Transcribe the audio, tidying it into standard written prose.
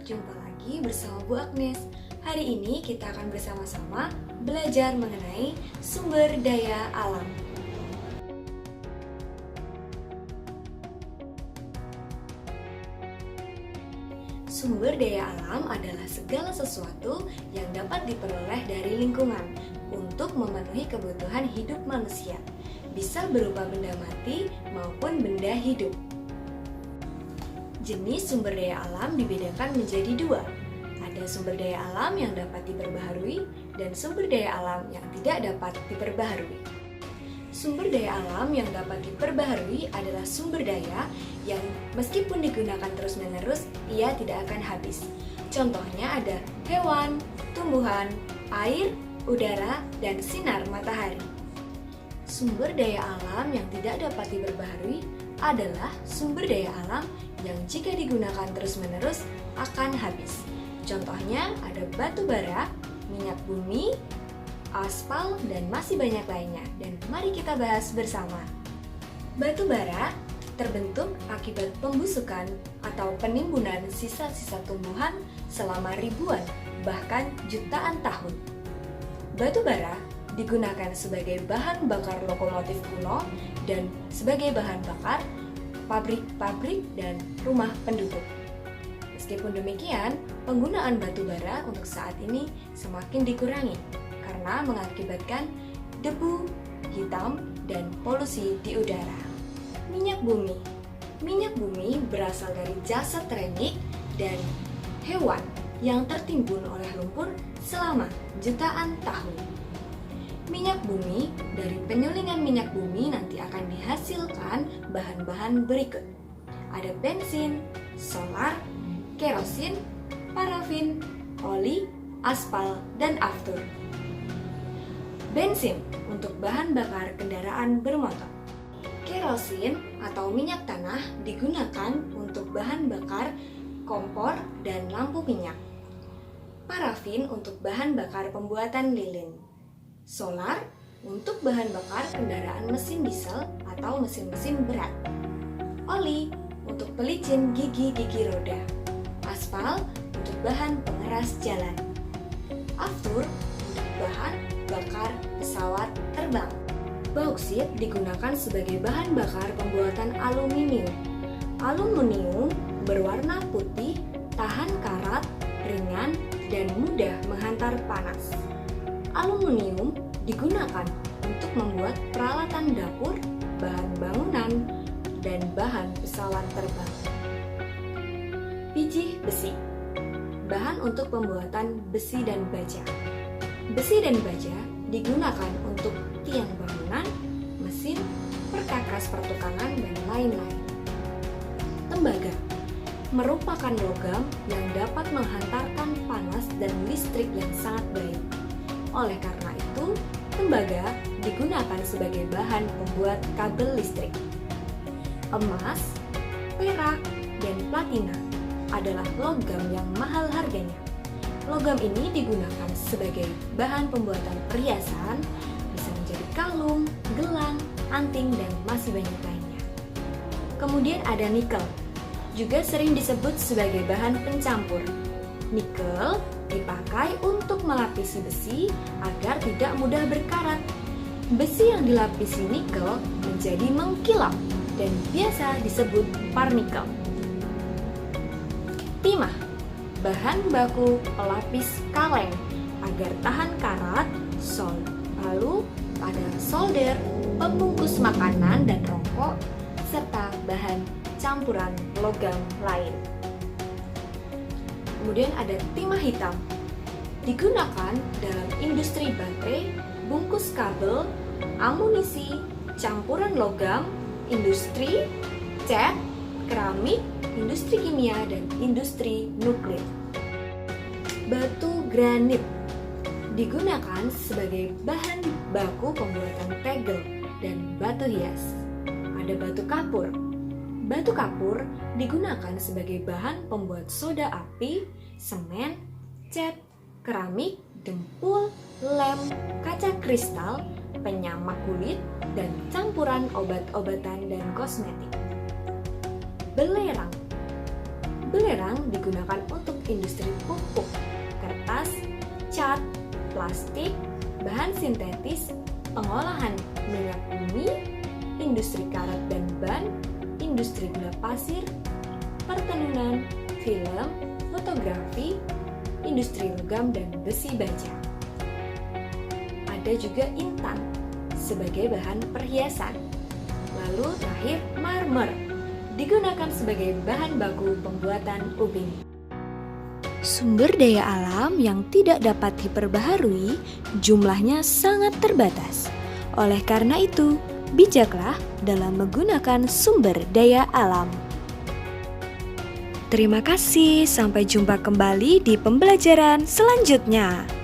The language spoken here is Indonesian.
jumpa lagi bersama Bu Agnes. Hari ini kita akan bersama-sama belajar mengenai sumber daya alam. Sumber daya alam adalah segala sesuatu yang dapat diperoleh dari lingkungan untuk memenuhi kebutuhan hidup manusia. Bisa berupa benda mati maupun benda hidup. Jenis sumber daya alam dibedakan menjadi dua. Ada sumber daya alam yang dapat diperbaharui dan sumber daya alam yang tidak dapat diperbaharui. Sumber daya alam yang dapat diperbaharui adalah sumber daya yang meskipun digunakan terus-menerus, ia tidak akan habis. Contohnya ada hewan, tumbuhan, air, udara, dan sinar matahari. Sumber daya alam yang tidak dapat diperbaharui adalah sumber daya alam yang jika digunakan terus-menerus akan habis. Contohnya ada batu bara, minyak bumi, aspal, dan masih banyak lainnya. Dan mari kita bahas bersama. Batu bara terbentuk akibat pembusukan atau penimbunan sisa-sisa tumbuhan selama ribuan, bahkan jutaan tahun. Batu bara digunakan sebagai bahan bakar lokomotif kuno dan sebagai bahan bakar pabrik-pabrik dan rumah penduduk. Meskipun demikian, penggunaan batu bara untuk saat ini semakin dikurangi karena mengakibatkan debu hitam dan polusi di udara. Minyak bumi. Minyak bumi berasal dari jasad remik dan hewan yang tertimbun oleh lumpur selama jutaan tahun. Minyak bumi, dari penyulingan minyak bumi nanti akan dihasilkan bahan-bahan berikut. Ada bensin, solar, kerosin, parafin, oli, aspal, dan aftur. Bensin untuk bahan bakar kendaraan bermotor. Kerosin atau minyak tanah digunakan untuk bahan bakar kompor dan lampu minyak. Parafin untuk bahan bakar pembuatan lilin. Solar untuk bahan bakar kendaraan mesin diesel atau mesin-mesin berat. Oli untuk pelicin gigi-gigi roda. Aspal untuk bahan pengeras jalan. Aftur untuk bahan bakar pesawat terbang. Bauksit digunakan sebagai bahan bakar pembuatan aluminium. Aluminium berwarna putih, tahan karat, ringan, dan mudah menghantar panas. Aluminium digunakan untuk membuat peralatan dapur, bahan bangunan, dan bahan pesawat terbang. Biji besi, bahan untuk pembuatan besi dan baja. Besi dan baja digunakan untuk tiang bangunan, mesin, perkakas pertukangan, dan lain-lain. Tembaga merupakan logam yang dapat menghantarkan panas dan listrik yang sangat baik. Oleh karena itu, tembaga digunakan sebagai bahan pembuat kabel listrik. Emas, perak, dan platina adalah logam yang mahal harganya. Logam ini digunakan sebagai bahan pembuatan perhiasan, bisa menjadi kalung, gelang, anting, dan masih banyak lainnya. Kemudian ada nikel, juga sering disebut sebagai bahan pencampur. Nikel dipakai untuk melapisi besi agar tidak mudah berkarat. Besi yang dilapisi nikel menjadi mengkilap dan biasa disebut parnikel. Timah, bahan baku pelapis kaleng agar tahan karat, lalu ada solder, pembungkus makanan dan rokok, serta bahan campuran logam lain. Kemudian ada timah hitam, digunakan dalam industri baterai, bungkus kabel, amunisi, campuran logam, industri, cat, keramik, industri kimia, dan industri nuklir. Batu granit digunakan sebagai bahan baku pembuatan tegel dan batu hias. Ada batu kapur. Batu kapur digunakan sebagai bahan pembuat soda api, semen, cat, keramik, dempul, lem, kaca kristal, penyamak kulit, dan campuran obat-obatan dan kosmetik. Belerang. Belerang digunakan untuk industri pupuk, kertas, cat, plastik, bahan sintetis, pengolahan minyak bumi, industri karet dan ban, industri gula pasir, pertenunan, film, fotografi, industri logam dan besi baja. Ada juga intan sebagai bahan perhiasan. Lalu terakhir marmer, digunakan sebagai bahan baku pembuatan ubin. Sumber daya alam yang tidak dapat diperbaharui jumlahnya sangat terbatas. Oleh karena itu, bijaklah dalam menggunakan sumber daya alam. Terima kasih, sampai jumpa kembali di pembelajaran selanjutnya.